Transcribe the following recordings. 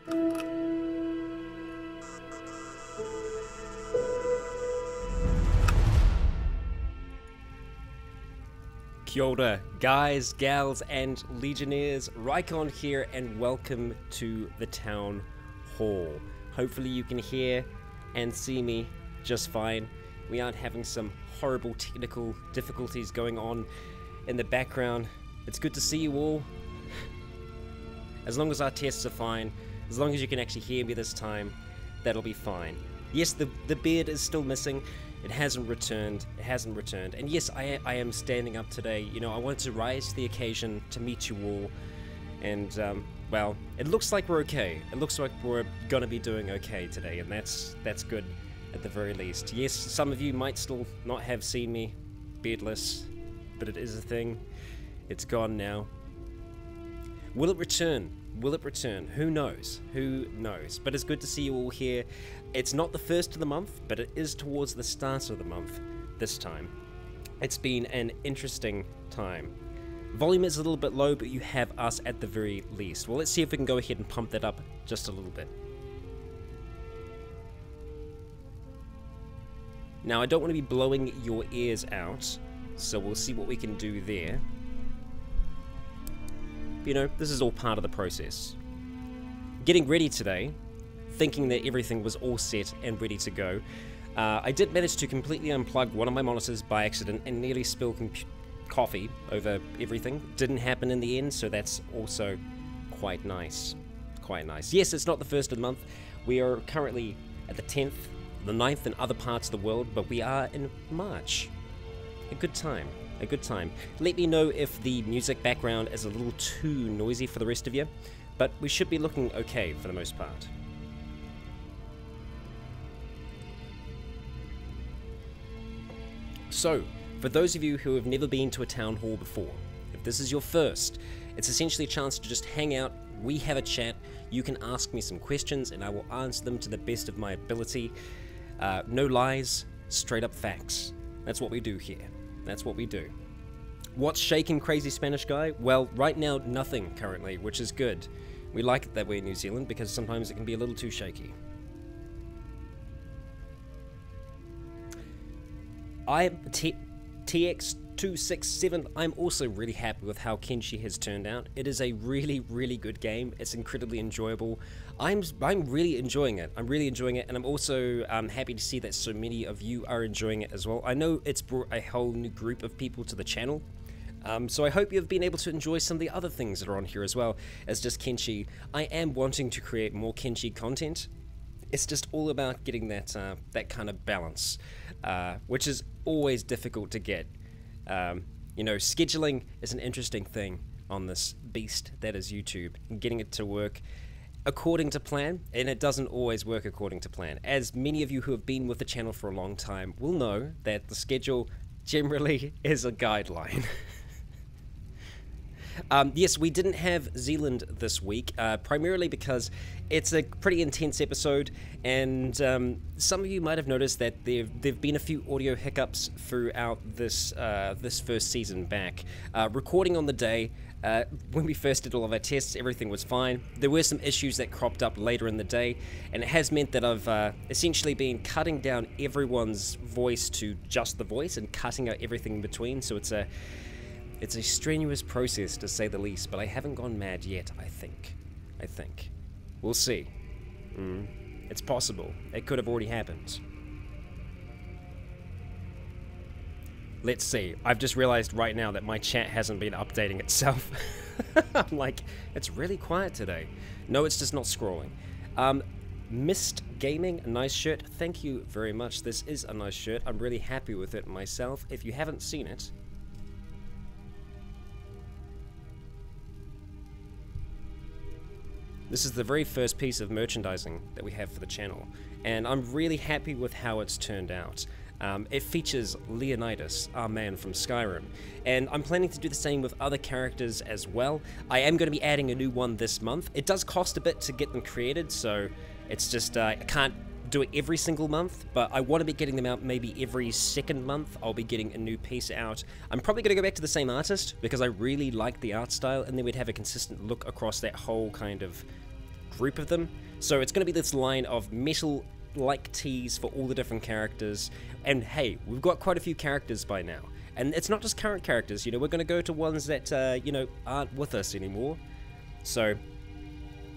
Kia ora, guys, gals, and Legionnaires. Raikon here, and welcome to the Town Hall. Hopefully you can hear and see me just fine. We aren't having some horrible technical difficulties going on in the background. It's good to see you all. As long as our tests are fine, as long as you can actually hear me this time, that'll be fine. Yes, the beard is still missing. It hasn't returned. And yes, I am standing up today. You know, I wanted to rise to the occasion to meet you all. And, well, it looks like we're okay. It looks like we're gonna be doing okay today, and that's good at the very least. Yes, some of you might still not have seen me beardless, but it is a thing. It's gone now. Will it return? Will it return? Who knows? Who knows? But it's good to see you all here. It's not the first of the month, but it is towards the start of the month this time. It's been an interesting time. Volume is a little bit low, but you have us at the very least. Well, let's see if we can go ahead and pump that up just a little bit. Now, I don't want to be blowing your ears out, so we'll see what we can do there. You know, this is all part of the process. Getting ready today, thinking that everything was all set and ready to go, I did manage to completely unplug one of my monitors by accident and nearly spill coffee over everything. Didn't happen in the end, so that's also quite nice. Quite nice. Yes, it's not the first of the month. We are currently at the 10th, the 9th in other parts of the world, but we are in March. A good time. A good time. Let me know if the music background is a little too noisy for the rest of you, but we should be looking okay for the most part. So, for those of you who have never been to a town hall before, if this is your first, it's essentially a chance to just hang out, we have a chat, you can ask me some questions and I will answer them to the best of my ability. No lies, straight up facts. That's what we do here. That's what we do. What's shaking, crazy Spanish guy? Well, right now, nothing currently, which is good. We like it that way in New Zealand because sometimes it can be a little too shaky. TX267, I'm also really happy with how Xxxii has turned out. It is a really, really good game. It's incredibly enjoyable. I'm really enjoying it. I'm really enjoying it, and I'm also happy to see that so many of you are enjoying it as well. I know it's brought a whole new group of people to the channel, so I hope you've been able to enjoy some of the other things that are on here as well as just Xxxii. I am wanting to create more Xxxii content. It's just all about getting that that kind of balance, which is always difficult to get. You know, scheduling is an interesting thing on this beast that is YouTube, and getting it to work according to plan, and it doesn't always work according to plan. As many of you who have been with the channel for a long time will know that the schedule generally is a guideline. Yes, we didn't have Zealand this week, primarily because it's a pretty intense episode, and some of you might have noticed that there've been a few audio hiccups throughout this this first season back. Recording on the day, when we first did all of our tests, everything was fine. There were some issues that cropped up later in the day, and it has meant that I've essentially been cutting down everyone's voice to just the voice and cutting out everything in between, so it's a strenuous process, to say the least, but I haven't gone mad yet, I think. We'll see. It's possible. It could have already happened. Let's see. I've just realized right now that my chat hasn't been updating itself. I'm like, it's really quiet today. No, it's just not scrolling. Mist Gaming, a nice shirt. Thank you very much. This is a nice shirt. I'm really happy with it myself. If you haven't seen it, this is the very first piece of merchandising that we have for the channel, and I'm really happy with how it's turned out. It features Leonidas, our man from Skyrim, and I'm planning to do the same with other characters as well. I am going to be adding a new one this month. It does cost a bit to get them created, so it's just, I can't do it every single month, but I want to be getting them out maybe every second month. I'll be getting a new piece out. I'm probably going to go back to the same artist because I really like the art style, and then we'd have a consistent look across that whole kind of group of them. So it's going to be this line of metal-like teas for all the different characters. And hey, we've got quite a few characters by now. And it's not just current characters, you know, we're going to go to ones that, you know, aren't with us anymore. So,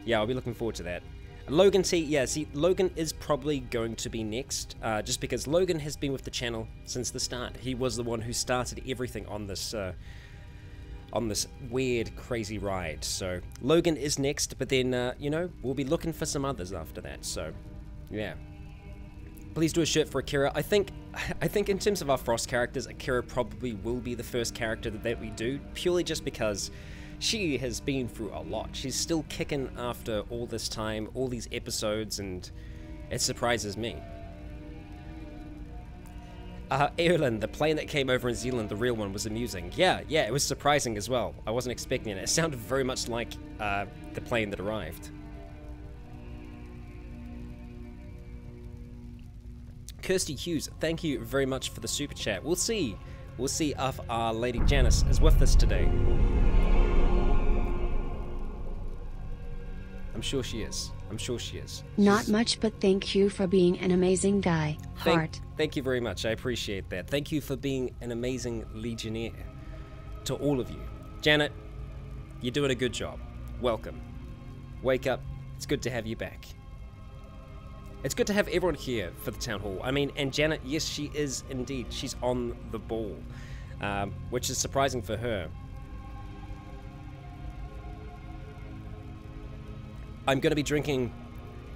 yeah, I'll be looking forward to that. Logan T, yeah, see, Logan is probably going to be next, just because Logan has been with the channel since the start. He was the one who started everything on this weird, crazy ride. So, Logan is next, but then, you know, we'll be looking for some others after that, so, yeah. Please do a shirt for Akira. I think in terms of our Frost characters, Akira probably will be the first character that we do, purely just because she has been through a lot. She's still kicking after all this time, all these episodes, and it surprises me. Eolin, the plane that came over in Zealand, the real one, was amusing. Yeah, it was surprising as well. I wasn't expecting it. It sounded very much like the plane that arrived. Kirsty Hughes, thank you very much for the super chat. We'll see if our Lady Janice is with us today. I'm sure she is. Not much, but thank you for being an amazing guy. Heart. Thank you very much. I appreciate that. Thank you for being an amazing Legionnaire. To all of you. Janet, you're doing a good job. Welcome. Wake up. It's good to have you back. It's good to have everyone here for the Town Hall. I mean, and Janet, yes, she is indeed. She's on the ball, which is surprising for her. I'm going to be drinking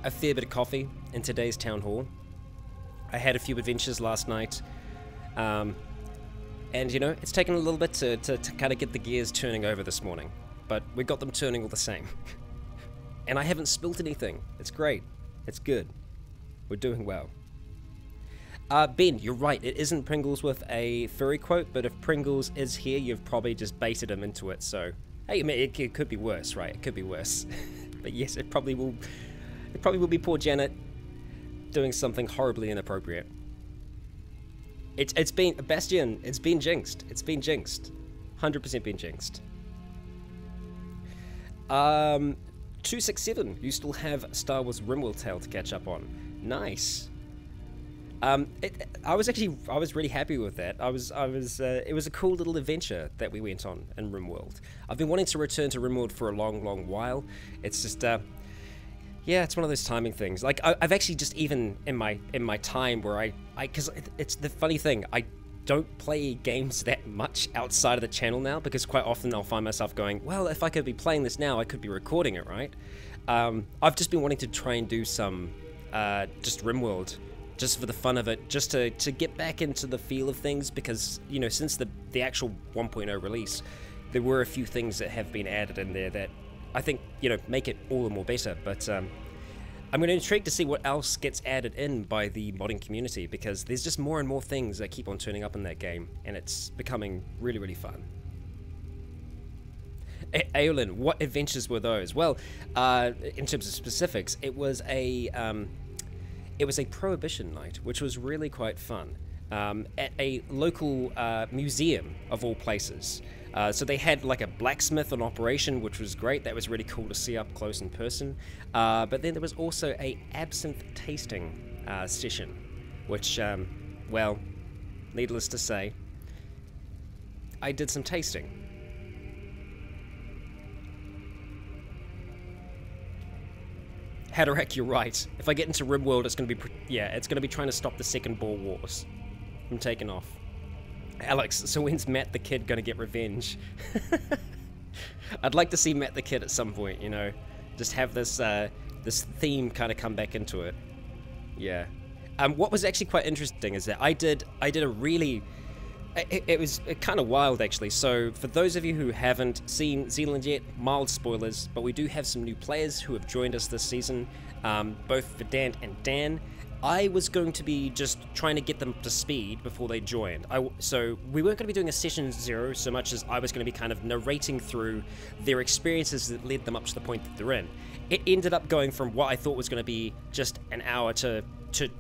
a fair bit of coffee in today's Town Hall. I had a few adventures last night, and, you know, it's taken a little bit to kind of get the gears turning over this morning, but we got them turning all the same. And I haven't spilt anything. It's great. It's good. We're doing well. Ben, you're right. It isn't Pringles with a furry quote, but if Pringles is here, you've probably just baited him into it. So, hey, I mean, it could be worse, right? It could be worse. But yes, it probably will. It probably will be poor Janet doing something horribly inappropriate. It's been Bastion. It's been jinxed. It's been jinxed. 100% been jinxed. 267. You still have Star Wars Rimworld Tale to catch up on. Nice. I was really happy with that. It was a cool little adventure that we went on in RimWorld. I've been wanting to return to RimWorld for a long while. It's just, yeah, it's one of those timing things. Like, I've actually just even in my time where because it's the funny thing, I don't play games that much outside of the channel now, because quite often I'll find myself going, well, if I could be playing this now, I could be recording it, right? I've just been wanting to try and do some, just RimWorld, just for the fun of it, just to get back into the feel of things, because, you know, since the actual 1.0 release, there were a few things that have been added in there that I think, you know, make it all the more better. But I'm going to be intrigued to see what else gets added in by the modding community, because there's just more and more things that keep on turning up in that game, and it's becoming really fun. Eolin, what adventures were those? Well, in terms of specifics, it was a prohibition night, which was really quite fun, at a local museum of all places. So they had like a blacksmith on operation, which was great. That was really cool to see up close in person. But then there was also a absinthe tasting session, which, well, needless to say, I did some tasting. Haderach, you're right. If I get into RimWorld, it's going to be, it's going to be trying to stop the Second Boer Wars from taking off. Alex, so when's Matt the Kid going to get revenge? I'd like to see Matt the Kid at some point, you know. Just have this this theme kind of come back into it. Yeah. What was actually quite interesting is that I did a really... It was kind of wild, actually. So, for those of you who haven't seen Zealand yet, mild spoilers, but we do have some new players who have joined us this season, both Verdant and Dan. I was going to be just trying to get them up to speed before they joined. So, we weren't going to be doing a session 0 so much as I was going to be kind of narrating through their experiences that led them up to the point that they're in. It ended up going from what I thought was going to be just an hour to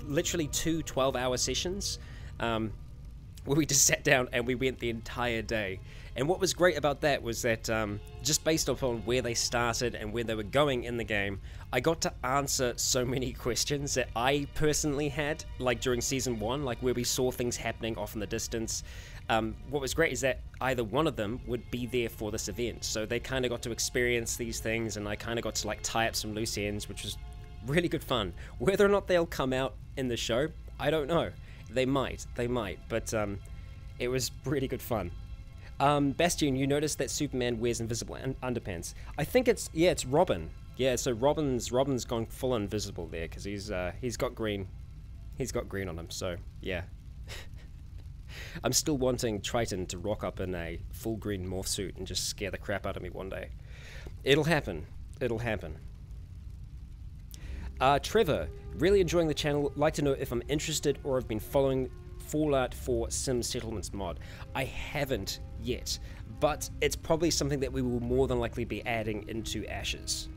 literally 2 12-hour sessions. where we just sat down and we went the entire day. And what was great about that was that just based upon where they started and where they were going in the game, I got to answer so many questions that I personally had, like during Season 1, like where we saw things happening off in the distance. What was great is that either one of them would be there for this event, so they kind of got to experience these things, and I kind of got to like tie up some loose ends, which was really good fun. Whether or not they'll come out in the show, I don't know. They might, but it was really good fun. Bastion, you noticed that Superman wears invisible underpants. I think it's Robin. Yeah, so Robin's gone full invisible there because he's got green on him. So yeah, I'm still wanting Triton to rock up in a full green morph suit and just scare the crap out of me one day. It'll happen. Trevor, really enjoying the channel. Like to know if I'm interested or have been following Fallout 4 Sim Settlements mod. I haven't yet, but it's probably something that we will more than likely be adding into Ashes.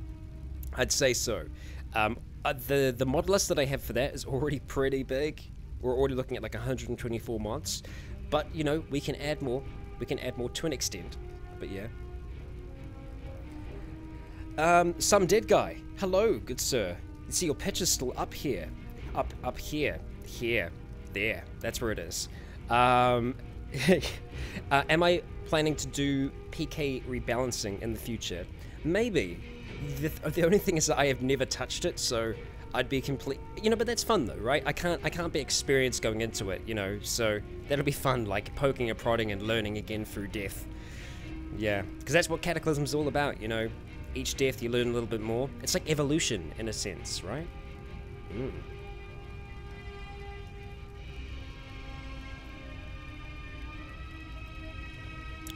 I'd say so. The mod list that I have for that is already pretty big. We're already looking at like 124 mods, but you know, we can add more. We can add more to an extent, but yeah. Some dead guy. Hello, good sir. You see your picture's still up here. Up here. There. That's where it is. Am I planning to do PK rebalancing in the future? Maybe. The only thing is that I have never touched it, so I'd be complete. You know, but that's fun though, right? I can't be experienced going into it, you know. So that'll be fun, like poking and prodding and learning again through death. Yeah, because that's what Cataclysm's all about, you know. Each death you learn a little bit more. It's like evolution in a sense, right?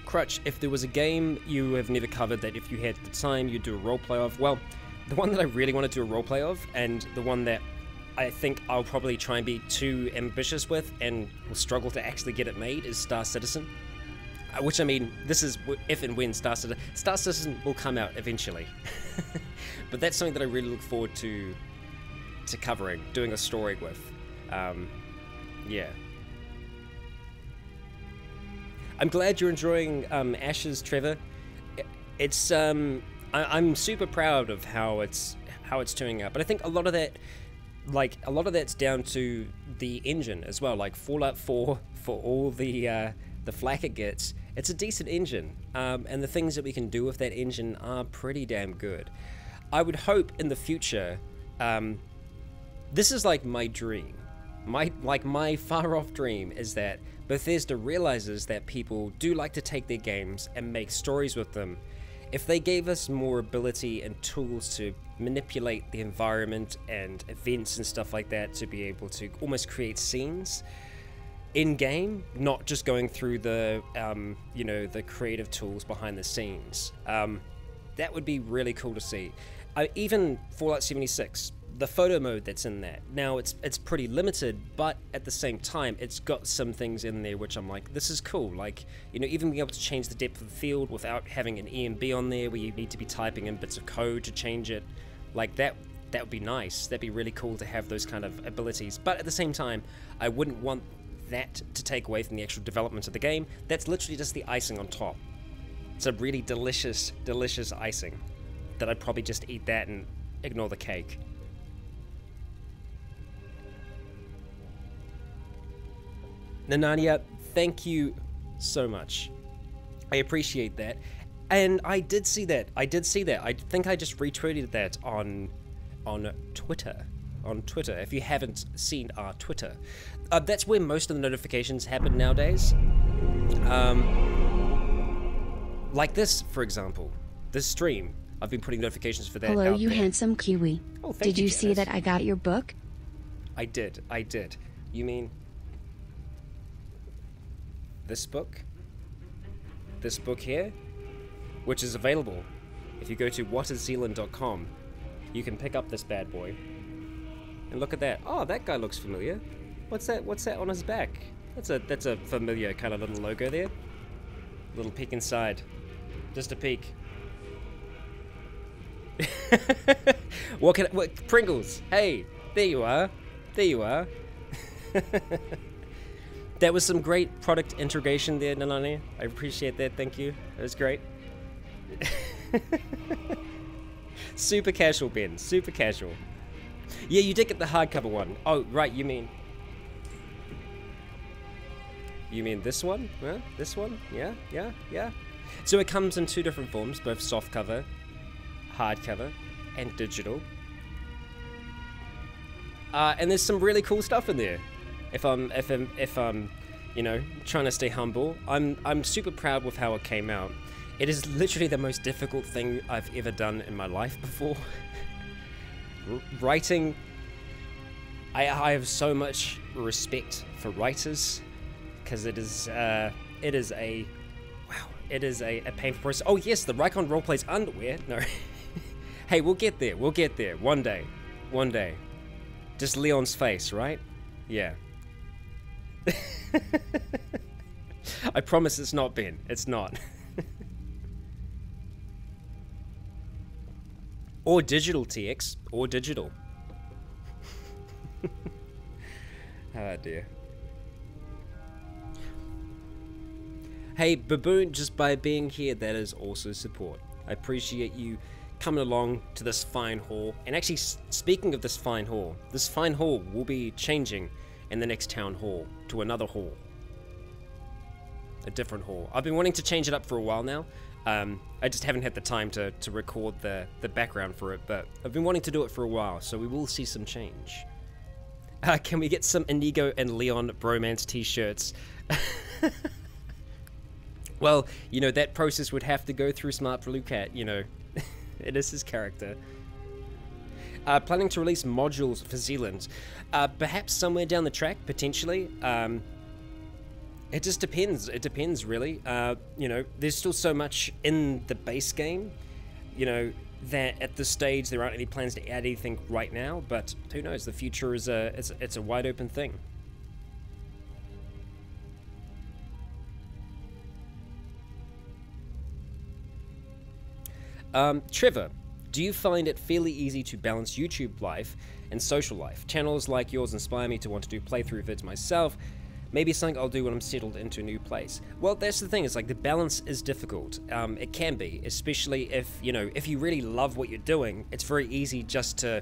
Crutch, if there was a game you have never covered that if you had the time you'd do a roleplay of, well, the one that I really want to do a roleplay of, and the one that I think I'll probably try and be too ambitious with and will struggle to actually get it made, is Star Citizen. Which, I mean, this is if and when Star Citizen will come out eventually. But that's something that I really look forward to covering, doing a story with. Yeah. I'm glad you're enjoying Ashes, Trevor. It's I'm super proud of how it's turning out, but I think a lot of that's down to the engine as well. Like Fallout 4, for all the flack it gets, it's a decent engine, and the things that we can do with that engine are pretty damn good. I would hope in the future, this is like my dream. My far off dream is that Bethesda realizes that people do like to take their games and make stories with them. If they gave us more ability and tools to manipulate the environment and events and stuff like that, to be able to almost create scenes in-game, not just going through the, you know, the creative tools behind the scenes, that would be really cool to see. Even Fallout 76, the photo mode that's in that. Now, it's pretty limited, but at the same time, it's got some things in there which I'm like, this is cool. Like, you know, even being able to change the depth of the field without having an EMB on there where you need to be typing in bits of code to change it. Like, that would be nice. That'd be really cool to have those kind of abilities. But at the same time, I wouldn't want that to take away from the actual development of the game. That's literally just the icing on top. It's a really delicious, delicious icing that I'd probably just eat that and ignore the cake. Nanania, thank you so much. I appreciate that. And I did see that. I think I just retweeted that on Twitter. If you haven't seen our Twitter. That's where most of the notifications happen nowadays. Like this, for example. This stream. I've been putting notifications for that. Hello, you handsome Kiwi. Oh, thank did you, you see Janice. that I got your book? I did. You mean this book? This book here? Which is available. If you go to whatiszealand.com, you can pick up this bad boy. And look at that. Oh, that guy looks familiar. What's that on his back? That's a familiar kind of little logo there. Little peek inside. Just a peek. What Pringles? Hey, there you are. That was some great product integration there, Nalani. I appreciate that. Thank you. That was great. Super casual, Ben. Super casual. Yeah, you did get the hardcover one. Oh, right. You mean this one? Yeah, this one? Yeah, yeah, yeah. So it comes in 2 different forms, both softcover, hardcover, and digital. And there's some really cool stuff in there. If I'm, you know, trying to stay humble, I'm super proud with how it came out. It is literally the most difficult thing I've ever done in my life before. Writing, I have so much respect for writers, because it is a painful process. Oh yes, the Rycon roleplays underwear. No, hey, we'll get there. We'll get there one day. One day. Just Leon's face, right? Yeah. I promise it's not Ben. It's not. Or digital, TX. Or digital. Ah, dear. Hey, Baboon, just by being here, that is also support. I appreciate you coming along to this fine hall. And actually, speaking of this fine hall will be changing in the next town hall to another hall. A different hall. I've been wanting to change it up for a while now. I just haven't had the time to record the background for it, but I've been wanting to do it for a while, so we will see some change. Can we get some Inigo and Leon bromance t-shirts? Well, you know, that process would have to go through Smart Blue Cat, you know. It is his character. Planning to release modules for Zealand. Perhaps somewhere down the track, potentially. It just depends. It depends, really. You know, there's still so much in the base game, you know, that at this stage there aren't any plans to add anything right now. But who knows? The future is it's a wide open thing. Trevor, do you find it fairly easy to balance YouTube life and social life? Channels like yours inspire me to want to do playthrough vids myself. Maybe something I'll do when I'm settled into a new place. Well, that's the thing, it's like the balance is difficult. It can be, especially if, you know, if you really love what you're doing, it's very easy just to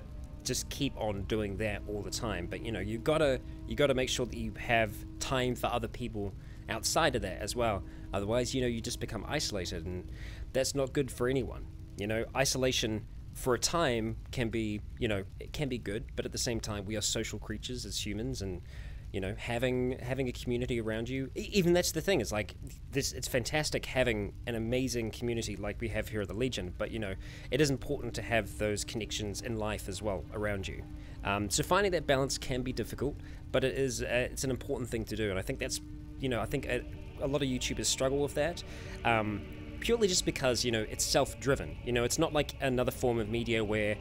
keep on doing that all the time. But, you know, you gotta make sure that you have time for other people outside of that as well. Otherwise, you know, you just become isolated, and that's not good for anyone. You know, isolation for a time can be, you know, it can be good, but at the same time, we are social creatures as humans, and you know, having a community around you, even that's the thing, it's like this, it's fantastic having an amazing community like we have here at the Legion, but you know, it is important to have those connections in life as well around you. So finding that balance can be difficult, but it is it's an important thing to do, and I think that's, you know, I think a lot of YouTubers struggle with that, purely just because, you know, it's self-driven. You know, it's not like another form of media where,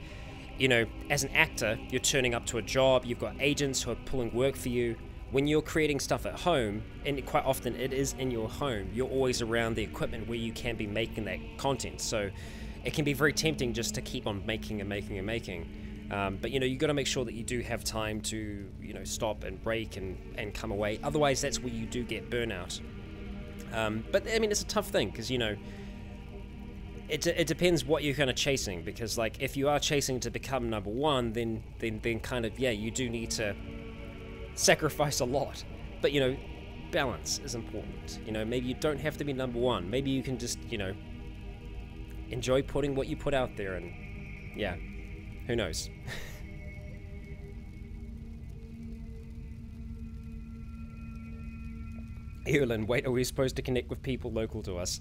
you know, as an actor, you're turning up to a job, you've got agents who are pulling work for you. When you're creating stuff at home, and quite often it is in your home, you're always around the equipment where you can be making that content. So it can be very tempting just to keep on making and making and making. But, you know, you got to make sure that you do have time to, you know, stop and break and come away. Otherwise, that's where you do get burnout. But, I mean, it's a tough thing because, you know, it depends what you're kind of chasing, because like if you are chasing to become #1, then kind of, yeah, you do need to sacrifice a lot. But you know, balance is important. You know, maybe you don't have to be #1. Maybe you can just, you know, enjoy putting what you put out there, and yeah, who knows. Evelyn, wait, are we supposed to connect with people local to us?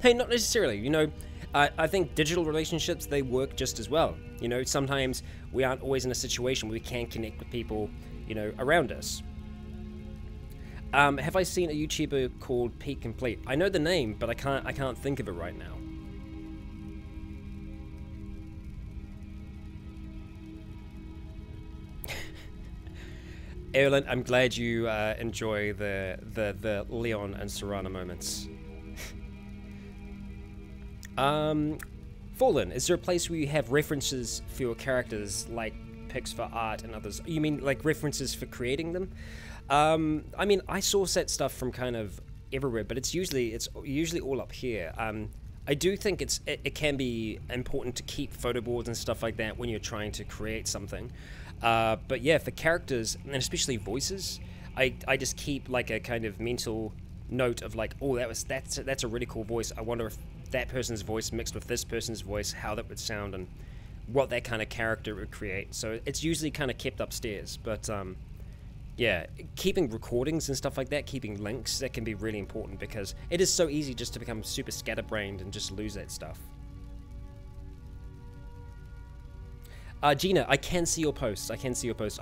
Hey, not necessarily. You know, I think digital relationships, they work just as well. You know, sometimes we aren't always in a situation where we can connect with people, you know, around us. Have I seen a YouTuber called Pete Complete? I know the name, but I can't think of it right now. Evelyn, I'm glad you enjoy the Leon and Serana moments. Fallen, is there a place where you have references for your characters, like pics for art and others? You mean like references for creating them? I mean, I source that stuff from kind of everywhere, but it's usually all up here. I do think it can be important to keep photo boards and stuff like that when you're trying to create something. But yeah, for characters and especially voices, I just keep like a kind of mental note of like, oh, that's a really cool voice. I wonder if that person's voice mixed with this person's voice, how that would sound and what that kind of character would create. So it's usually kind of kept upstairs, but yeah, keeping recordings and stuff like that, keeping links, that can be really important because it is so easy just to become super scatterbrained and just lose that stuff. Gina, I can see your posts.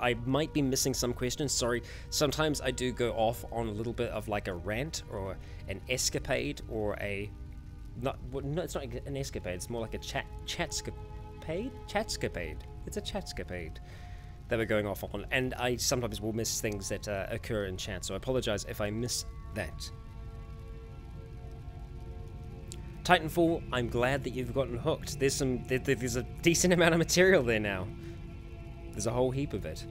I might be missing some questions. Sorry. Sometimes I do go off on a little bit of like a rant or an escapade or a... no, it's not an escapade. It's more like a chatscapade? Chatscapade. It's a chatscapade that we're going off on. And I sometimes will miss things that occur in chat. So I apologize if I miss that. Titanfall, I'm glad that you've gotten hooked. There's a decent amount of material there now. There's a whole heap of it.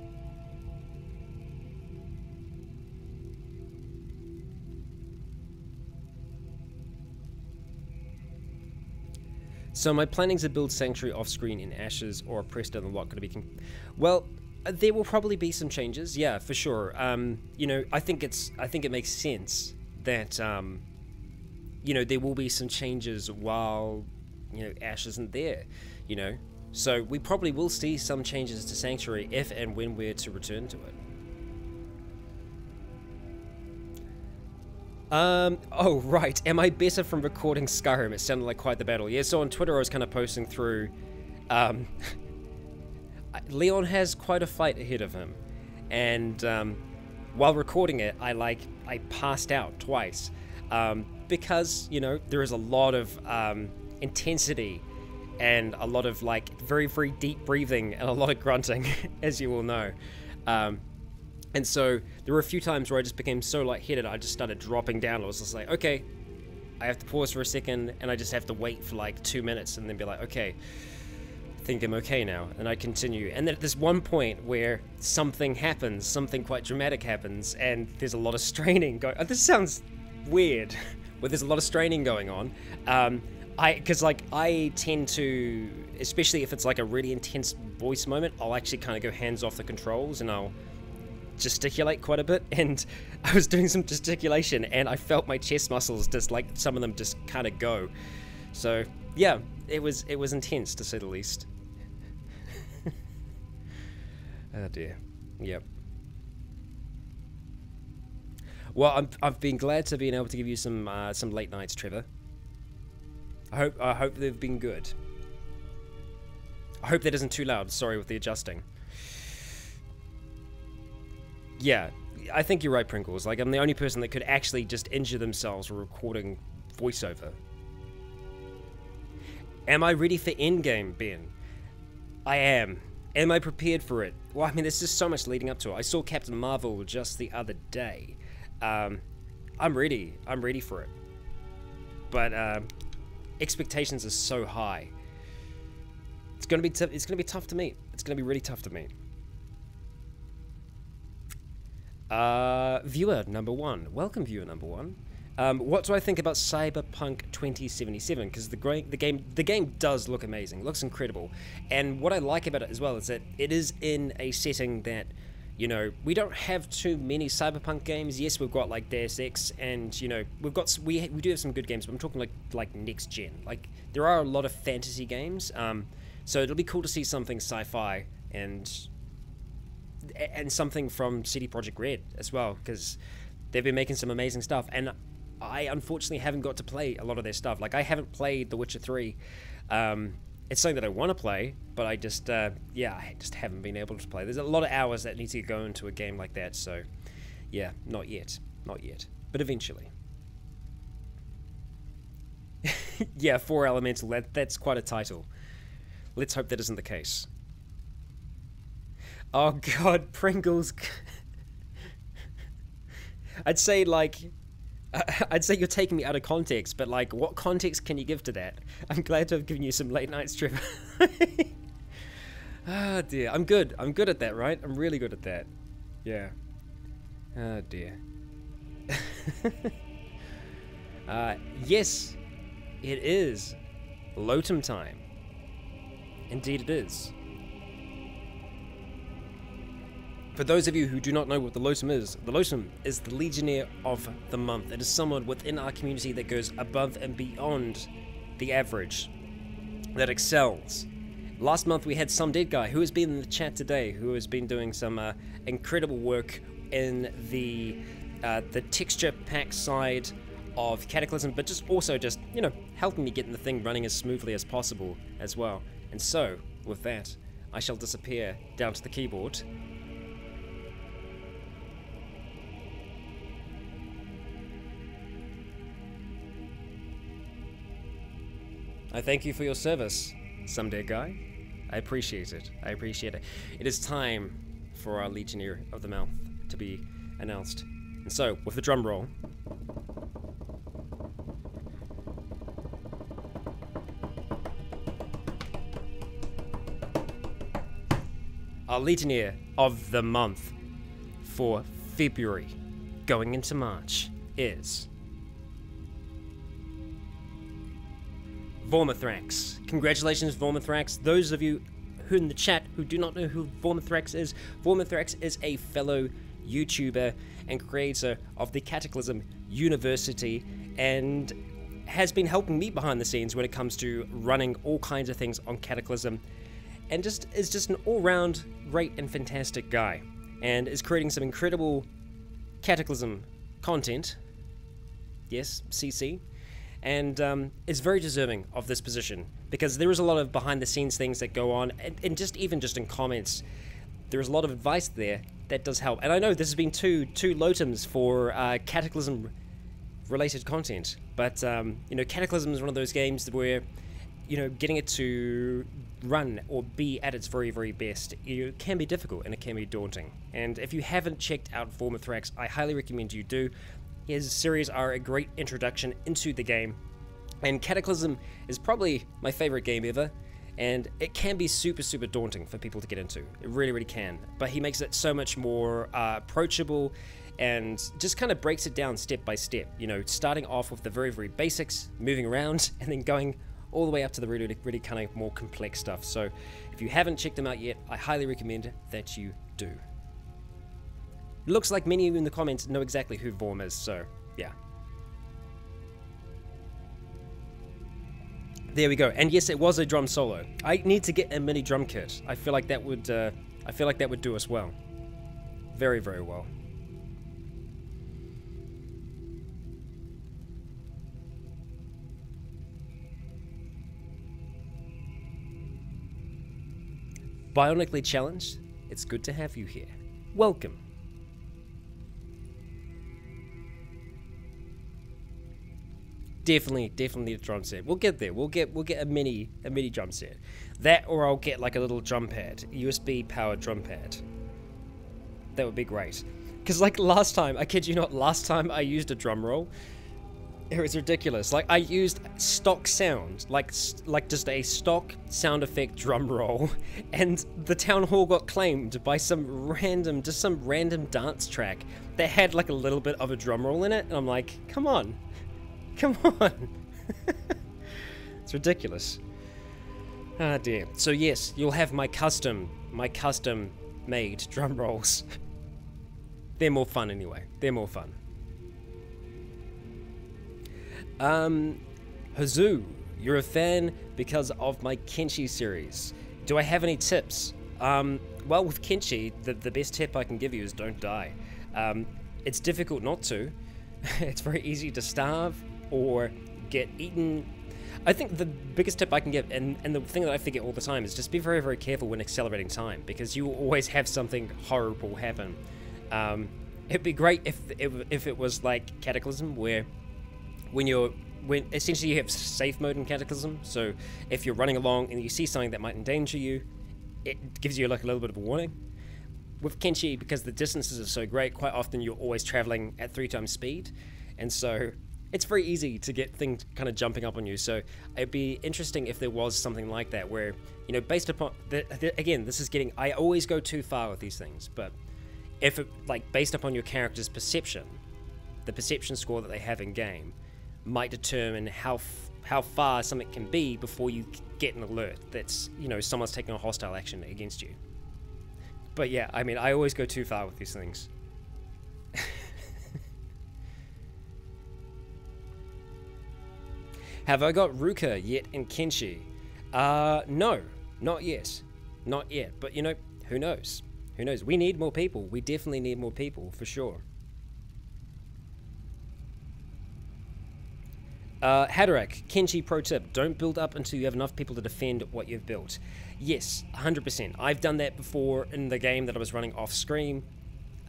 So my planning's to build Sanctuary off-screen in Ashes or pressed down the lock. Going to be well, there will probably be some changes. Yeah, for sure. You know, I think it makes sense that you know, there will be some changes while, you know, Ash isn't there, you know. So we probably will see some changes to Sanctuary if and when we're to return to it. Oh, right. Am I better from recording Skyrim? It sounded like quite the battle. Yeah, so on Twitter I was kind of posting through, Leon has quite a fight ahead of him. And, while recording it, I passed out twice. Because, you know, there is a lot of intensity and a lot of like very, very deep breathing and a lot of grunting, as you all know. And so there were a few times where I just became so lightheaded, I just started dropping down. I was just like, okay, I have to pause for a second and I just have to wait for like 2 minutes and then be like, okay, I think I'm okay now. And I continue. And then at this one point where something happens, something quite dramatic happens, and there's a lot of straining going on. This sounds weird, but there's a lot of straining going on. Because like I tend to, especially if it's like a really intense voice moment, I'll actually kind of go hands off the controls and I'll gesticulate quite a bit. And I was doing some gesticulation and I felt my chest muscles just like some of them just kind of go. So yeah, it was intense to say the least. Oh dear. Yep. Well, I've been glad to being able to give you some late nights, Trevor. I hope they've been good. I hope that isn't too loud. Sorry with the adjusting. Yeah, I think you're right, Pringles. Like, I'm the only person that could actually just injure themselves for recording voiceover. Am I ready for endgame, Ben? I am. Am I prepared for it? Well, I mean, there's just so much leading up to it. I saw Captain Marvel just the other day. I'm ready. I'm ready for it. But expectations are so high. It's gonna be tough to meet. It's gonna be really tough to meet. Viewer number 1. Welcome, viewer number 1. What do I think about Cyberpunk 2077? Because the game does look amazing. It looks incredible. And what I like about it as well is that it is in a setting that, you know, we don't have too many Cyberpunk games. Yes, we've got like Deus Ex, and you know, we do have some good games. But I'm talking like next gen. Like there are a lot of fantasy games. So it'll be cool to see something sci-fi and something from CD Projekt Red as well, because they've been making some amazing stuff. And I unfortunately haven't got to play a lot of their stuff. Like I haven't played The Witcher 3. It's something that I want to play, but I just yeah, I just haven't been able to play. There's a lot of hours that need to go into a game like that, so yeah, not yet, but eventually. Yeah, 4 Elemental, that's quite a title. Let's hope that isn't the case. Oh god, Pringles. I'd say you're taking me out of context, but like, what context can you give to that? I'm glad to have given you some late nights, Trevor. Ah dear, I'm good at that, right? I'm really good at that. Yeah. Oh dear. Yes, it is Lotum time. Indeed it is. For those of you who do not know what the Lotum is the Legionnaire of the month. It is someone within our community that goes above and beyond the average, that excels. Last month we had Some Dead Guy, who has been in the chat today, who has been doing some incredible work in the texture pack side of Cataclysm, but just you know, helping me getting the thing running as smoothly as possible as well. And so, with that, I shall disappear down to the keyboard. I thank you for your service, Some Dead Guy. I appreciate it. I appreciate it. It is time for our Legionnaire of the Month to be announced. And so, with the drum roll, our Legionnaire of the Month for February going into March is Vormithrax. Congratulations, Vormithrax. Those of you who in the chat who do not know who Vormithrax is a fellow YouTuber and creator of the Cataclysm University, and has been helping me behind the scenes when it comes to running all kinds of things on Cataclysm, and is just an all-round great and fantastic guy, and is creating some incredible Cataclysm content. Yes, CC. And is very deserving of this position, because there is a lot of behind the scenes things that go on, and just in comments, there is a lot of advice there that does help. And I know this has been two Lotums for Cataclysm related content, but you know, Cataclysm is one of those games where, you know, getting it to run or be at its very, very best, it can be difficult and it can be daunting. And if you haven't checked out Vormithrax, I highly recommend you do. His series are a great introduction into the game, and Cataclysm is probably my favorite game ever, and it can be super, super daunting for people to get into. It really, really can. But he makes it so much more approachable, and just kind of breaks it down step by step. You know, starting off with the very, very basics, moving around, and then going all the way up to the really, really kind of more complex stuff. So if you haven't checked them out yet, I highly recommend that you do. It looks like many of you in the comments know exactly who Vorm is, so yeah. There we go. And yes, it was a drum solo. I need to get a mini drum kit. I feel like that would do us well. Very, very well. Bionically challenged, it's good to have you here. Welcome. Definitely a drum set. We'll get there. We'll get a mini drum set. That, or I'll get like a little drum pad, USB powered drum pad. That would be great. Because like last time, I kid you not, last time I used a drum roll, it was ridiculous. Like I used stock sound, like just a stock sound effect drum roll, and the Townhall got claimed by some random dance track that had like a little bit of a drum roll in it, and I'm like, come on. Come on. It's ridiculous. Ah dear. So yes, you'll have my custom made drum rolls. They're more fun anyway. They're more fun. Hazu, you're a fan because of my Xxxii series. Do I have any tips? Well, with Xxxii, the best tip I can give you is don't die. It's difficult not to. It's very easy to starve or get eaten. I think the biggest tip I can give, and the thing that I forget all the time, is just be very, very careful when accelerating time, because you will always have something horrible happen. It'd be great if it was like Cataclysm, where when essentially you have safe mode in Cataclysm, so if you're running along and you see something that might endanger you, it gives you like a little bit of a warning. With Xxxii, because the distances are so great, quite often you're always traveling at 3 times speed, and so it's very easy to get things kind of jumping up on you. So it'd be interesting if there was something like that where, you know, based upon again, this is getting, I always go too far with these things, but if it, like, based upon your character's perception, the perception score that they have in game might determine how far something can be before you get an alert that's, you know, someone's taking a hostile action against you. But yeah, I mean, I always go too far with these things. Have I got Ruka yet in Kenshi? No, not yet. Not yet. But, you know, who knows? Who knows? We need more people. We definitely need more people, for sure. Haderach, Kenshi pro tip, don't build up until you have enough people to defend what you've built. Yes, 100%. I've done that before in the game that I was running off-screen.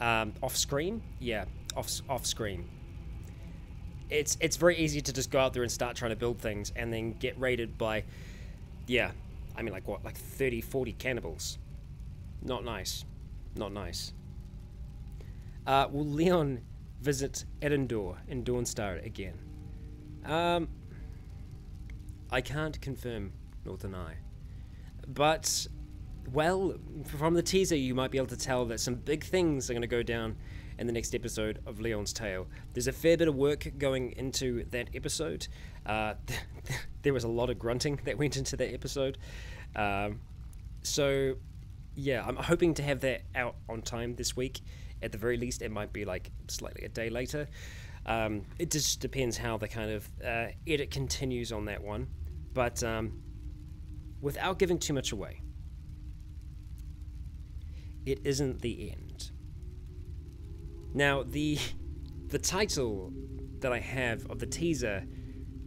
Off-screen? Yeah, off-screen. It's very easy to just go out there and start trying to build things and then get raided by, yeah, I mean, like what, like 30, 40 cannibals. Not nice. Not nice. Will Leon visit Edendor in Dawnstar again? I can't confirm, nor deny. But, well, from the teaser you might be able to tell that some big things are going to go down in the next episode of Leon's Tale. There's a fair bit of work going into that episode. There was a lot of grunting that went into that episode. So, yeah, I'm hoping to have that out on time this week. At the very least, it might be like slightly a day later. It just depends how the kind of edit continues on that one. But without giving too much away, it isn't the end. Now, the title that I have of the teaser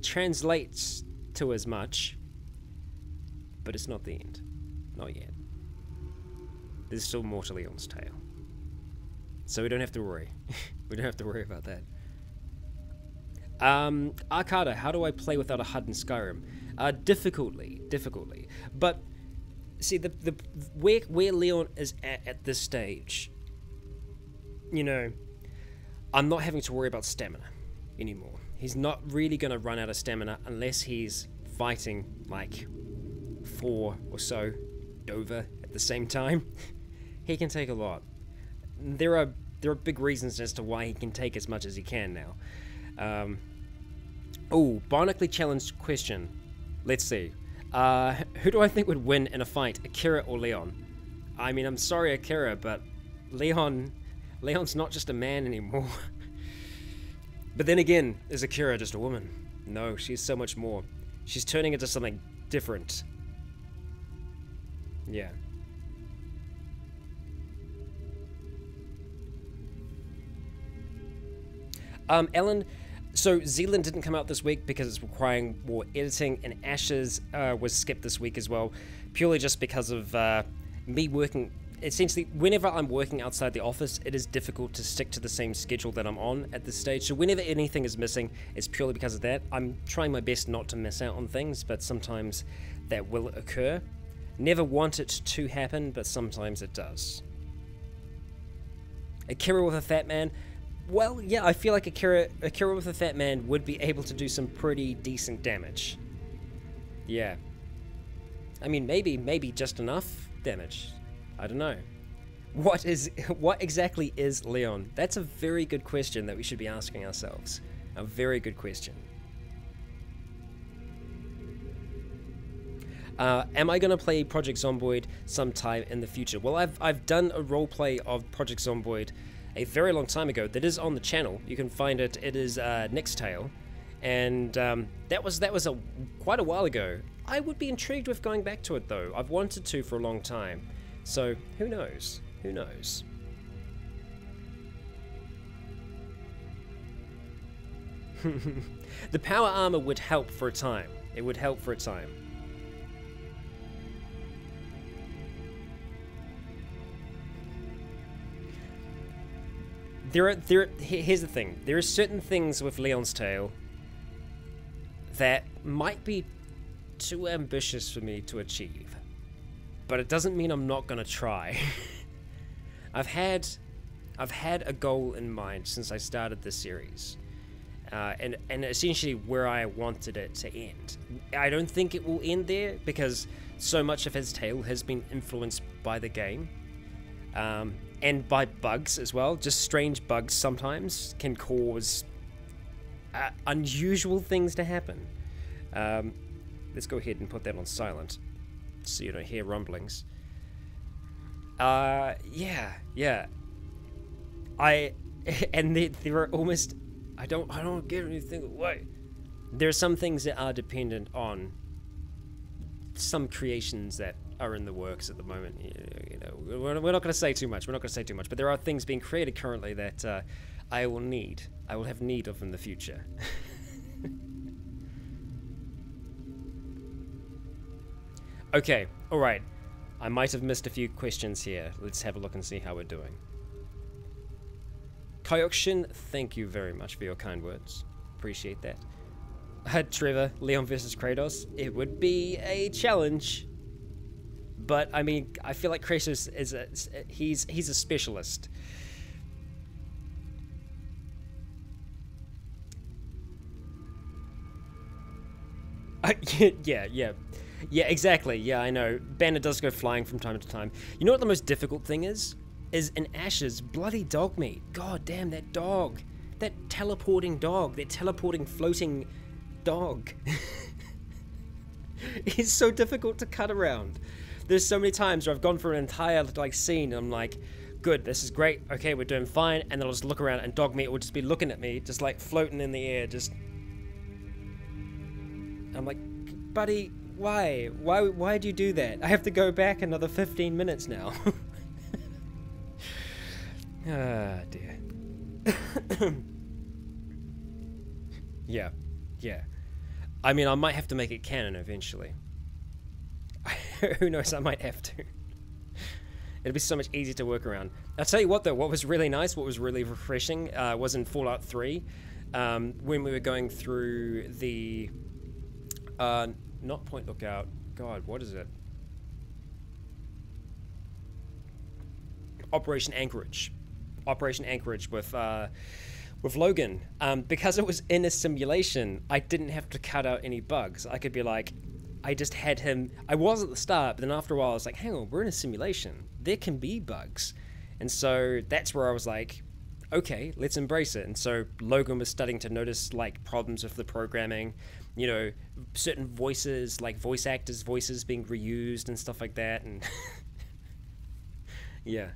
translates to as much, but it's not the end. Not yet. There's still more to Leon's Tale. So we don't have to worry. We don't have to worry about that. Arcada, how do I play without a HUD in Skyrim? Difficultly. But see, where Leon is at this stage, you know, I'm not having to worry about stamina anymore. He's not really going to run out of stamina unless he's fighting like 4 or so Dover at the same time. He can take a lot. There are big reasons as to why he can take as much as he can now. Oh, Barnacly challenged question. Let's see. Who do I think would win in a fight, Akira or Leon? I mean, I'm sorry, Akira, but Leon's not just a man anymore. But then again, is Akira just a woman? No, she's so much more. She's turning into something different. Yeah. Ellen, so Zealand didn't come out this week because it's requiring more editing, and Ashes was skipped this week as well, purely just because of me working. Essentially, whenever I'm working outside the office, it is difficult to stick to the same schedule that I'm on at this stage. So whenever anything is missing, it's purely because of that. I'm trying my best not to miss out on things, but sometimes that will occur. Never want it to happen, but sometimes it does. Akira with a fat man. Well, yeah, I feel like Akira with a fat man would be able to do some pretty decent damage. Yeah. I mean, maybe just enough damage. I don't know. What exactly is Leon? That's a very good question that we should be asking ourselves. A very good question. Am I going to play Project Zomboid sometime in the future? Well, I've done a roleplay of Project Zomboid a very long time ago that is on the channel. You can find it. It is Nick's Tale, and that was quite a while ago. I would be intrigued with going back to it though. I've wanted to for a long time. So, who knows? Who knows? The power armor would help for a time. It would help for a time. Here's the thing. There are certain things with Leon's Tale that might be too ambitious for me to achieve. But it doesn't mean I'm not gonna try. I've had a goal in mind since I started this series, and essentially where I wanted it to end. I don't think it will end there because so much of his tale has been influenced by the game. and by bugs as well. Just strange bugs sometimes can cause unusual things to happen. Let's go ahead and put that on silent so you don't hear rumblings. Yeah. And there are almost, I don't get anything away. There are some things that are dependent on some creations that are in the works at the moment. You know, we're not going to say too much. But there are things being created currently that I will have need of in the future. Okay, all right. I might have missed a few questions here. Let's have a look and see how we're doing. Kyokshin, thank you very much for your kind words. Appreciate that. Trevor, Leon versus Kratos. It would be a challenge, but I mean, I feel like Kratos is he's a specialist. Yeah, exactly. Yeah, I know. Banner does go flying from time to time. You know what the most difficult thing is? Is in Ash's bloody dog meat. God damn, that dog. That teleporting dog. That teleporting, floating dog. He's so difficult to cut around. There's so many times where I've gone for an entire like scene and I'm like, good, this is great. Okay, we're doing fine. And then I'll just look around and dog meat will just be looking at me, just like floating in the air, just... I'm like, buddy, why? Why'd you do that? I have to go back another 15 minutes now. Ah, dear. Yeah. I mean, I might have to make it canon eventually. Who knows, I might have to. It'll be so much easier to work around. I'll tell you what though, what was really nice, what was really refreshing, was in Fallout 3, when we were going through the... not Point Lookout. God, what is it? Operation Anchorage with Logan. Because it was in a simulation, I didn't have to cut out any bugs. I could be like, I just had him. I was at the start, but then after a while, I was like, hang on, we're in a simulation. There can be bugs, and so that's where I was like, okay, let's embrace it. And so Logan was starting to notice like problems with the programming, you know, certain voices, like voice actors' voices being reused and stuff like that. And yeah,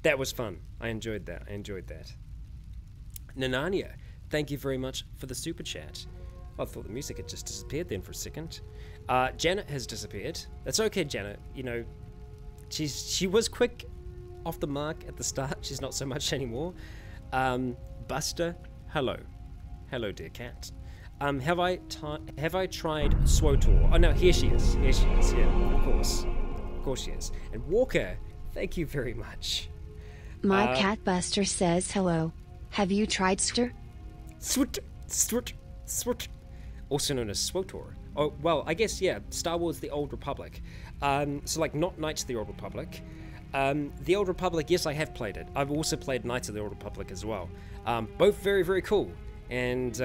that was fun. I enjoyed that. Nanania, thank you very much for the super chat. I thought the music had just disappeared then for a second. Janet has disappeared. That's okay, Janet. You know, she was quick off the mark at the start. She's not so much anymore. Buster, hello, dear cat. Have I tried SWOTOR? Oh no, here she is. Yeah, of course she is. And Walker, thank you very much. My cat Buster says hello. Have you tried SWOTOR? SWOTOR, also known as SWOTOR. Oh well, I guess yeah. Star Wars: The Old Republic. So like not Knights of the Old Republic. The Old Republic, yes, I have played it. I've also played Knights of the Old Republic as well. Both very, very cool. And,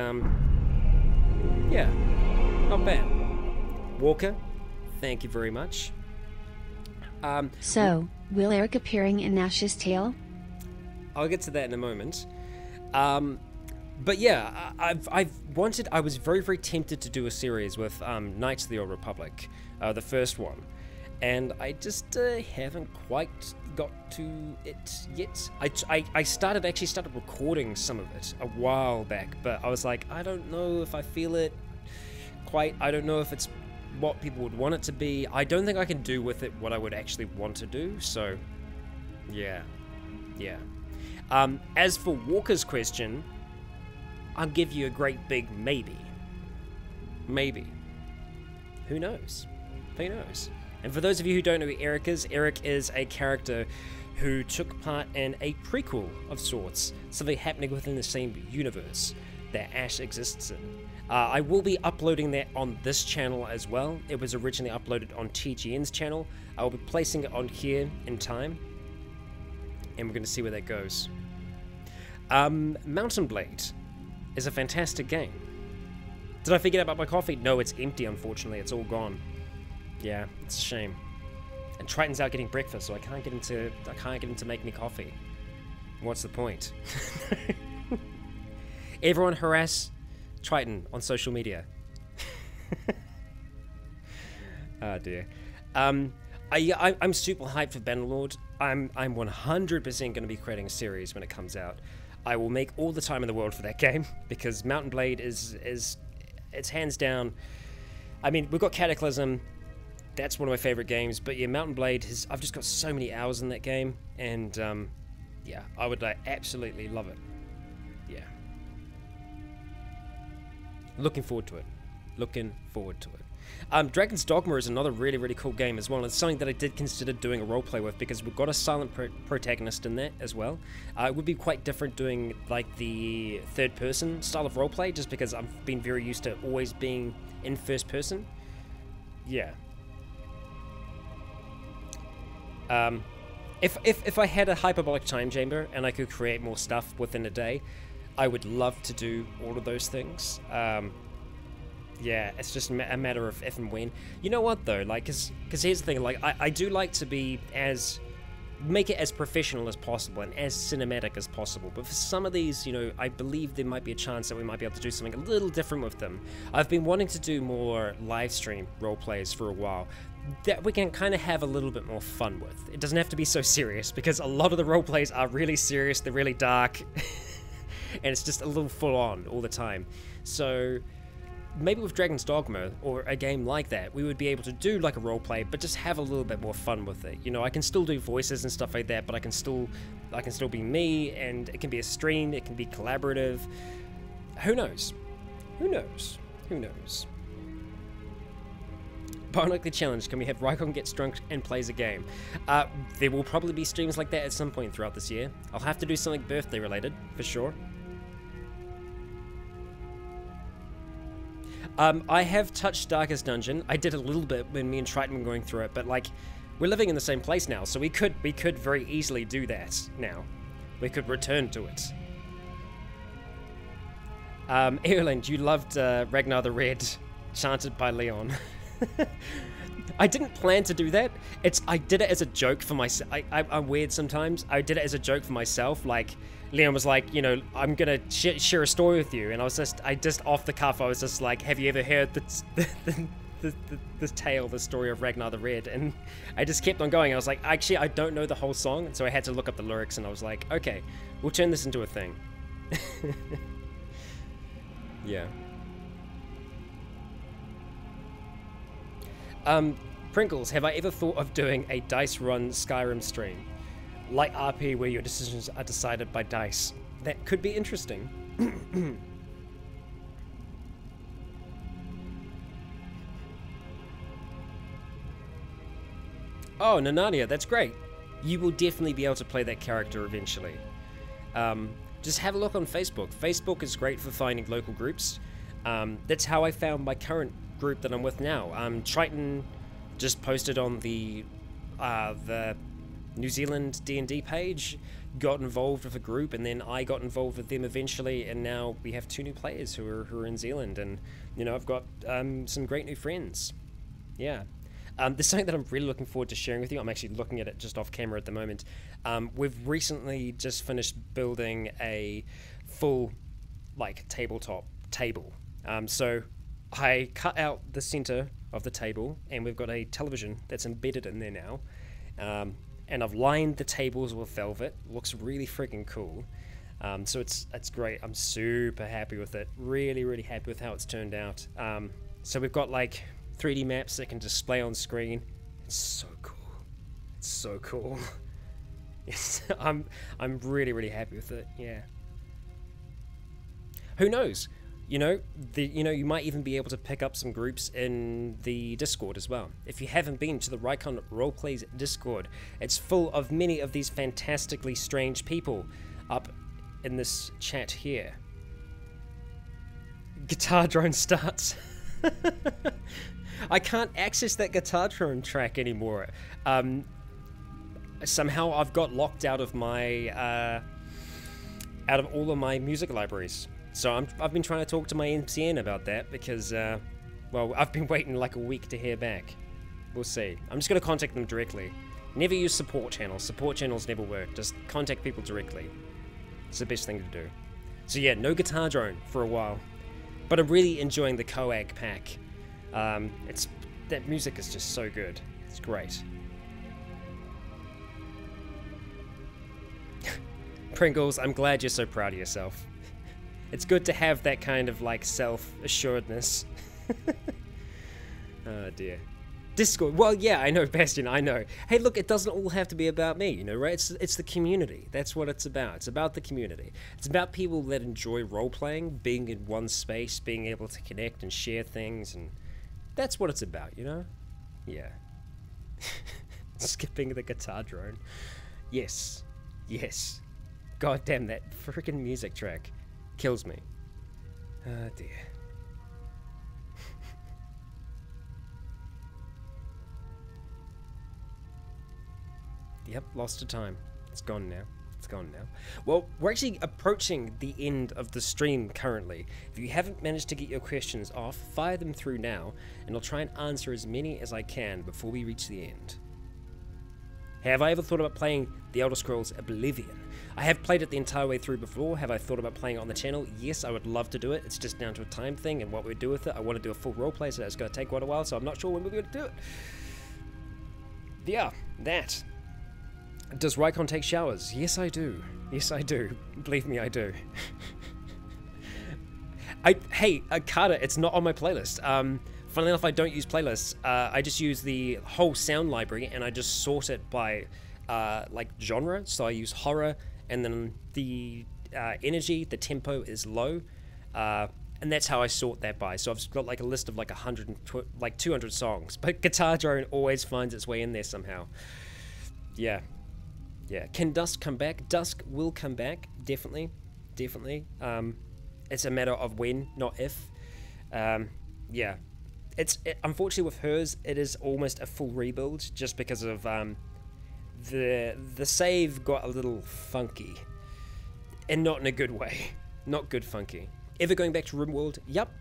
yeah, not bad. Walker, thank you very much. So, will Eric appearing in Ash's Tale? I'll get to that in a moment. But yeah, I was very, very tempted to do a series with Knights of the Old Republic, the first one. And I just haven't quite got to it yet. I started recording some of it a while back, but I was like, I don't know if I feel it quite. I don't know if it's what people would want it to be. I don't think I can do with it what I would actually want to do, so yeah. As for Walker's question, I'll give you a great big maybe. Maybe. Who knows? And for those of you who don't know who Eric is a character who took part in a prequel of sorts, something happening within the same universe that Ash exists in. I will be uploading that on this channel as well. It was originally uploaded on TGN's channel. I will be placing it on here in time, and we're going to see where that goes. Mountain Blade is a fantastic game. Did I forget about my coffee? No, it's empty, unfortunately. It's all gone. Yeah, it's a shame. And Triton's out getting breakfast, so I can't get him to make me coffee. What's the point? Everyone harass Triton on social media. Oh dear. I'm super hyped for Bannerlord. I'm 100% going to be creating a series when it comes out. I will make all the time in the world for that game because Mountain Blade is it's hands down. I mean, we've got Cataclysm. That's one of my favorite games, but yeah, Mountain Blade I've just got so many hours in that game, and yeah, I would absolutely love it. Yeah. Looking forward to it. Looking forward to it. Dragon's Dogma is another really, really cool game as well. It's something that I did consider doing a roleplay with because we've got a silent protagonist in that as well. It would be quite different doing like the third-person style of roleplay just because I've been very used to always being in first person. Yeah. If I had a hyperbolic time chamber and I could create more stuff within a day, I would love to do all of those things. Yeah, it's just a matter of if and when. You know what though, like, cause here's the thing, like, I do like to be make it as professional as possible and as cinematic as possible, but for some of these, you know, I believe there might be a chance that we might be able to do something a little different with them. I've been wanting to do more live stream role plays for a while that we can kind of have a little bit more fun with. It doesn't have to be so serious because a lot of the role plays are really serious, they're really dark, and it's just a little full on all the time. So maybe with Dragon's Dogma or a game like that, we would be able to do like a roleplay, but just have a little bit more fun with it. You know, I can still do voices and stuff like that, but I can still be me, and it can be a stream, it can be collaborative. Who knows? Who knows? Who knows? Bionic Challenge, can we have Raikon gets drunk and plays a game? There will probably be streams like that at some point throughout this year. I'll have to do something birthday related, for sure. I have touched Darkest Dungeon. I did a little bit when me and Triton were going through it, but like, we're living in the same place now, so we could very easily do that now. We could return to it. Erland, you loved Ragnar the Red, chanted by Leon. I didn't plan to do that. I did it as a joke for myself. I'm weird sometimes. I did it as a joke for myself. Like, Leon was like, you know, I'm gonna share a story with you, and I just off the cuff, I was just like, have you ever heard the tale, the story of Ragnar the Red? And I just kept on going. I was like, actually, I don't know the whole song, and so I had to look up the lyrics, and I was like, okay, we'll turn this into a thing. Yeah. Pringles, have I ever thought of doing a dice run Skyrim stream? Like RP, where your decisions are decided by dice. That could be interesting. Oh, Nanania, that's great. You will definitely be able to play that character eventually. Just have a look on Facebook. Facebook is great for finding local groups. That's how I found my current group that I'm with now. Triton just posted on the New Zealand D&D page, got involved with a group, and then I got involved with them eventually, and now we have 2 new players who are in Zealand, and you know, I've got some great new friends. Yeah. There's something that I'm really looking forward to sharing with you. I'm actually looking at it just off camera at the moment. We've recently just finished building a full like tabletop table. So I cut out the center of the table, and we've got a television that's embedded in there now. And I've lined the tables with velvet. Looks really freaking cool. So it's great. I'm super happy with it. Really, really happy with how it's turned out. So we've got like 3D maps that can display on screen. It's so cool. It's so cool. Yes, I'm really, really happy with it. Yeah. Who knows? You know, you might even be able to pick up some groups in the Discord as well. If you haven't been to the Raikon Roleplays Discord, it's full of many of these fantastically strange people up in this chat here. Guitar drone starts. I can't access that guitar drone track anymore. Somehow I've got locked out of my out of all of my music libraries. So I've been trying to talk to my MCN about that because, well, I've been waiting like a week to hear back. We'll see. I'm just going to contact them directly. Never use support channels. Support channels never work. Just contact people directly. It's the best thing to do. So yeah, no guitar drone for a while. But I'm really enjoying the Coag pack. That music is just so good. It's great. Pringles, I'm glad you're so proud of yourself. It's good to have that kind of like self-assuredness. Oh dear. Discord. Well, yeah, I know, Bastion, I know. Hey, look, it doesn't all have to be about me, you know, right? It's the community. That's what it's about. It's about the community. It's about people that enjoy role-playing, being in one space, being able to connect and share things, and that's what it's about, you know? Yeah. Skipping the guitar drone. Yes. Yes. God damn, that freaking music track kills me. Oh, dear. Yep, lost to time. It's gone now. It's gone now. Well, we're actually approaching the end of the stream currently. If you haven't managed to get your questions off, fire them through now, and I'll try and answer as many as I can before we reach the end. Have I ever thought about playing The Elder Scrolls Oblivion? I have played it the entire way through before. Have I thought about playing it on the channel? Yes, I would love to do it. It's just down to a time thing and what we do with it. I want to do a full roleplay, so that's going to take quite a while, so I'm not sure when we're going to do it. Yeah, that. Does Rykon take showers? Yes, I do. Yes, I do. Believe me, I do. Hey, Carter, it's not on my playlist. Funnily enough, I don't use playlists. I just use the whole sound library, and I just sort it by like genre. So I use horror, and then the energy, the tempo is low, and that's how I sort that by. So I've got like a list of like 200 songs, but Guitar Drone always finds its way in there somehow. Yeah. Yeah, can Dusk come back? Dusk will come back, definitely, definitely. It's a matter of when, not if. Yeah, unfortunately with hers, it is almost a full rebuild, just because of the save got a little funky, and not in a good way, not good funky. Ever going back to RimWorld? Yep.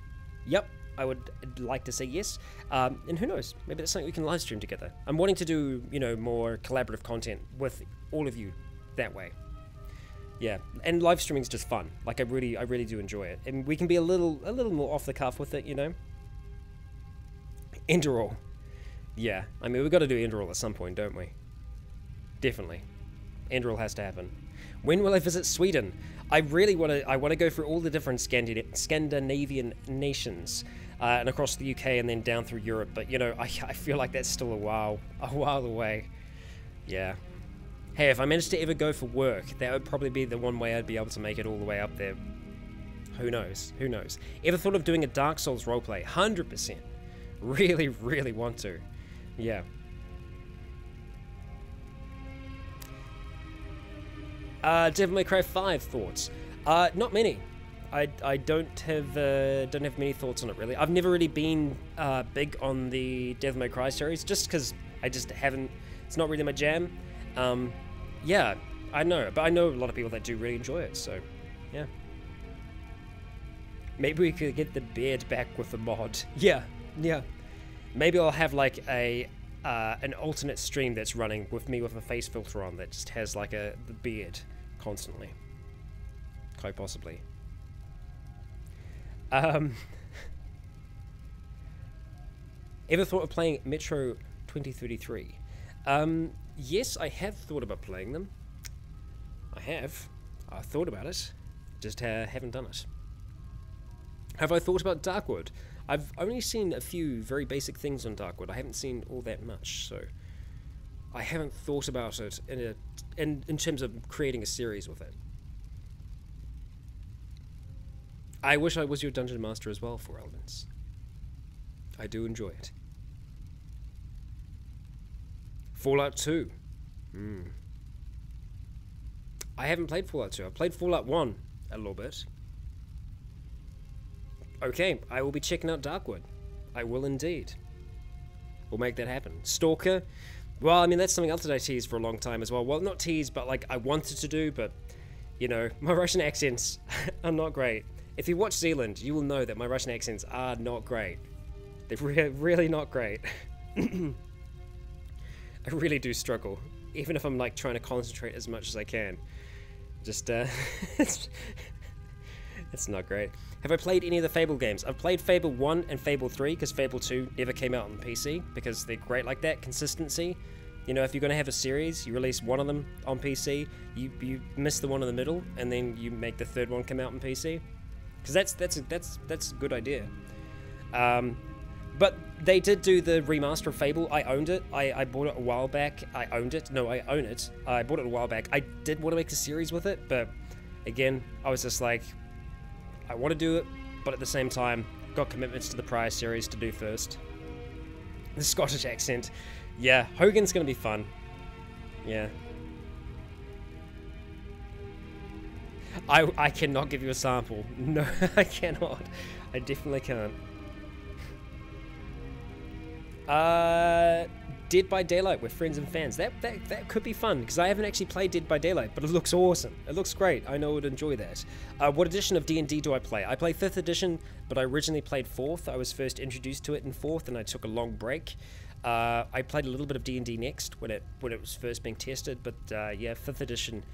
I would like to say yes, and who knows, maybe that's something we can live stream together. I'm wanting to do, you know, more collaborative content with all of you that way. Yeah, and live streaming is just fun. Like I really do enjoy it, and we can be a little more off the cuff with it, you know. Enderall, yeah. I mean, we've got to do Enderall at some point, don't we? Definitely, Enderall has to happen. When will I visit Sweden? I really want to. I want to go through all the different Scandinavian nations, and across the UK, and then down through Europe. But you know, I feel like that's still a while away. Yeah. Hey, if I managed to ever go for work, that would probably be the one way I'd be able to make it all the way up there. Who knows? Who knows? Ever thought of doing a Dark Souls roleplay? 100%. Really want to. Yeah. Devil May Cry 5 thoughts. Not many. I don't have many thoughts on it really. I've never really been big on the Devil May Cry series, just because I just haven't. It's not really my jam. Yeah, I know, but I know a lot of people that do really enjoy it. So, yeah. Maybe we could get the beard back with the mod. Yeah. Maybe I'll have like an alternate stream that's running with me with a face filter on that just has like the beard constantly. Quite possibly. Ever thought of playing Metro 2033? Yes, I have thought about playing them. I thought about it, just haven't done it. Have I thought about Darkwood? I've only seen a few very basic things on Darkwood. I haven't seen all that much, so I haven't thought about it in terms of creating a series with it. I wish I was your dungeon master as well for Elements. I do enjoy it. Fallout 2. I haven't played Fallout 2. I've played Fallout 1 a little bit. Okay, I will be checking out Darkwood. I will indeed. We'll make that happen. Stalker. Well, I mean, that's something else that I teased for a long time as well. Well, not teased, but like I wanted to do, but you know, my Russian accents are not great. If you watch Zealand, you will know that my Russian accents are not great. They're really not great. I really do struggle, even if I'm like trying to concentrate as much as I can. Just it's not great. Have I played any of the Fable games? I've played Fable 1 and Fable 3 because Fable 2 never came out on PC because they're great like that, consistency. You know, if you're going to have a series, you release one of them on PC, you miss the one in the middle, and then you make the third one come out on PC. Because that's a good idea. But they did do the remaster of Fable. I owned it. I bought it a while back. I owned it. No, I own it. I bought it a while back. I did want to make a series with it, but again, I was just like, I want to do it, but at the same time, got commitments to the prior series to do first. The Scottish accent. Yeah, Hogan's going to be fun. Yeah. I cannot give you a sample. No, I cannot. I definitely can't. Dead by Daylight with friends and fans. That could be fun, because I haven't actually played Dead by Daylight, but it looks awesome. It looks great. I know I would enjoy that. What edition of D&D do I play? I play 5th edition, but I originally played 4th. I was first introduced to it in 4th, and I took a long break. I played a little bit of D&D Next when it was first being tested, but yeah, 5th edition.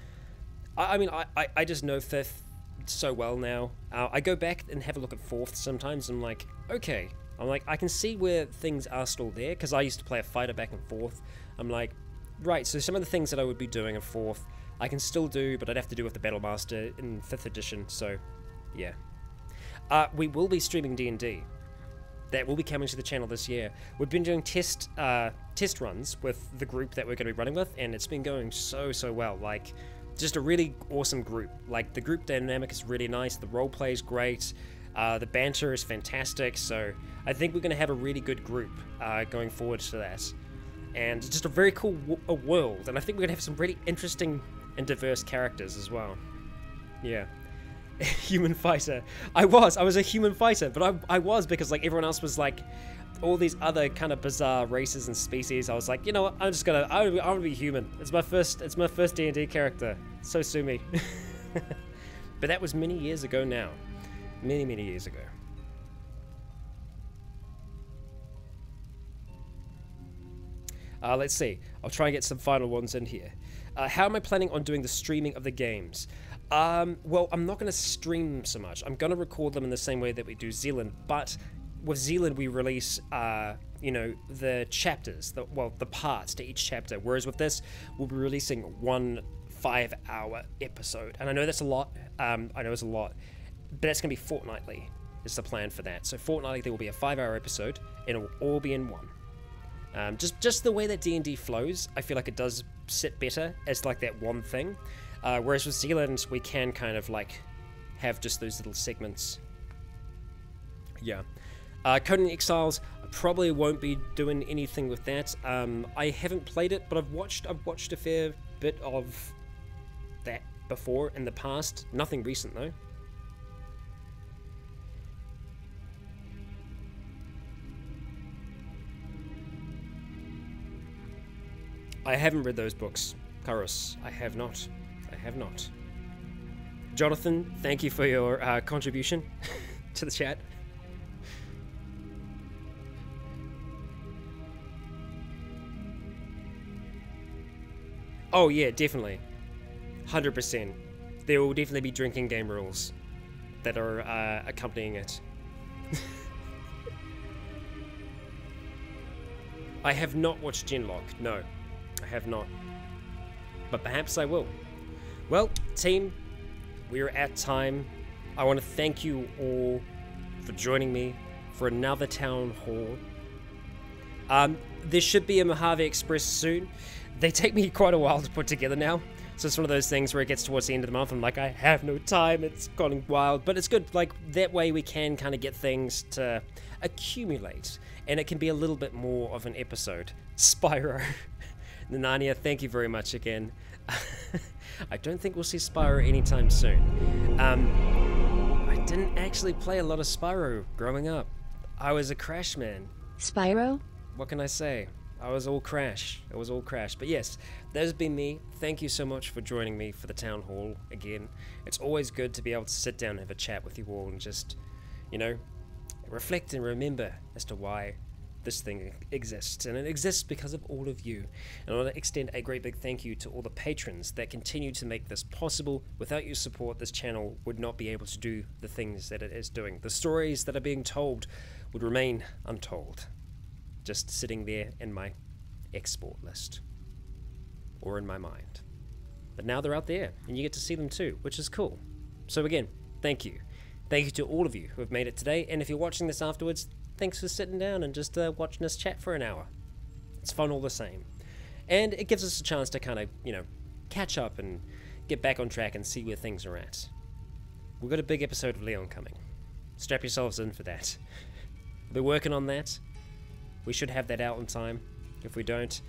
I mean, I just know 5th so well now. I go back and have a look at 4th sometimes, and I'm like, okay. I'm like, I can see where things are still there, because I used to play a fighter back in 4th. I'm like, right, so some of the things that I would be doing in 4th, I can still do, but I'd have to do with the Battle Master in 5th edition, so, yeah. We will be streaming D&D. That will be coming to the channel this year. We've been doing test runs with the group that we're going to be running with, and it's been going so well. Like, just a really awesome group. Like, the group dynamic is really nice, the roleplay is great, the banter is fantastic, so I think we're going to have a really good group going forward to that. And just a very cool world, and I think we're going to have some really interesting and diverse characters as well. Yeah. Human fighter. I was a human fighter, but I was because like everyone else was like all these other kind of bizarre races and species. I was like, you know what, I want to be human. It's my first D&D character. So sue me. But that was many years ago now. Many years ago. Let's see. I'll try and get some final ones in here. How am I planning on doing the streaming of the games? Well, I'm not going to stream so much. I'm going to record them in the same way that we do Zealand, but with Zealand we release, you know, the chapters, the parts to each chapter, whereas with this, we'll be releasing one 5-hour episode. And I know that's a lot, I know it's a lot, but it's going to be fortnightly, is the plan for that. So fortnightly there will be a 5-hour episode, and it will all be in one. Just the way that D&D flows, I feel like it does sit better as like that one thing. Whereas with Zealand, we can kind of like have just those little segments. Yeah. Conan Exiles, I probably won't be doing anything with that. I haven't played it, but I've watched a fair bit of that before in the past. Nothing recent though. I haven't read those books, Karos. I have not. I have not. Jonathan, thank you for your contribution to the chat. Oh yeah, definitely. 100%. There will definitely be drinking game rules that are accompanying it. I have not watched Genlock, no. I have not. But perhaps I will. Well, team, we're at time. I want to thank you all for joining me for another Town Hall. There should be a Mojave Express soon. They take me quite a while to put together now. So it's one of those things where it gets towards the end of the month, I'm like, I have no time, it's gone wild. But it's good, like, that way we can kind of get things to accumulate. And it can be a little bit more of an episode. Spyro. Nanania, thank you very much again. I don't think we'll see Spyro anytime soon. I didn't actually play a lot of Spyro growing up. I was a Crash man. Spyro? What can I say? I was all Crash. It was all Crash. But yes, that has been me. Thank you so much for joining me for the Town Hall again. It's always good to be able to sit down and have a chat with you all and just, you know, reflect and remember as to why this thing exists, and it exists because of all of you. And I want to extend a great big thank you to all the patrons that continue to make this possible. Without your support, this channel would not be able to do the things that it is doing. The stories that are being told would remain untold, just sitting there in my export list, or in my mind. But now they're out there, and you get to see them too, which is cool. So again, thank you. Thank you to all of you who have made it today, and if you're watching this afterwards, thanks for sitting down and just watching us chat for an hour. It's fun all the same. And it gives us a chance to kind of, catch up and get back on track and see where things are at. We've got a big episode of Leon coming. Strap yourselves in for that. We're working on that. We should have that out in time. If we don't,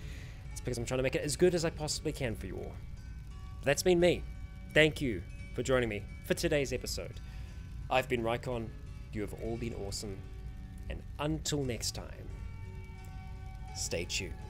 it's because I'm trying to make it as good as I possibly can for you all. But that's been me. Thank you for joining me for today's episode. I've been Raikon. You have all been awesome. And until next time, stay tuned.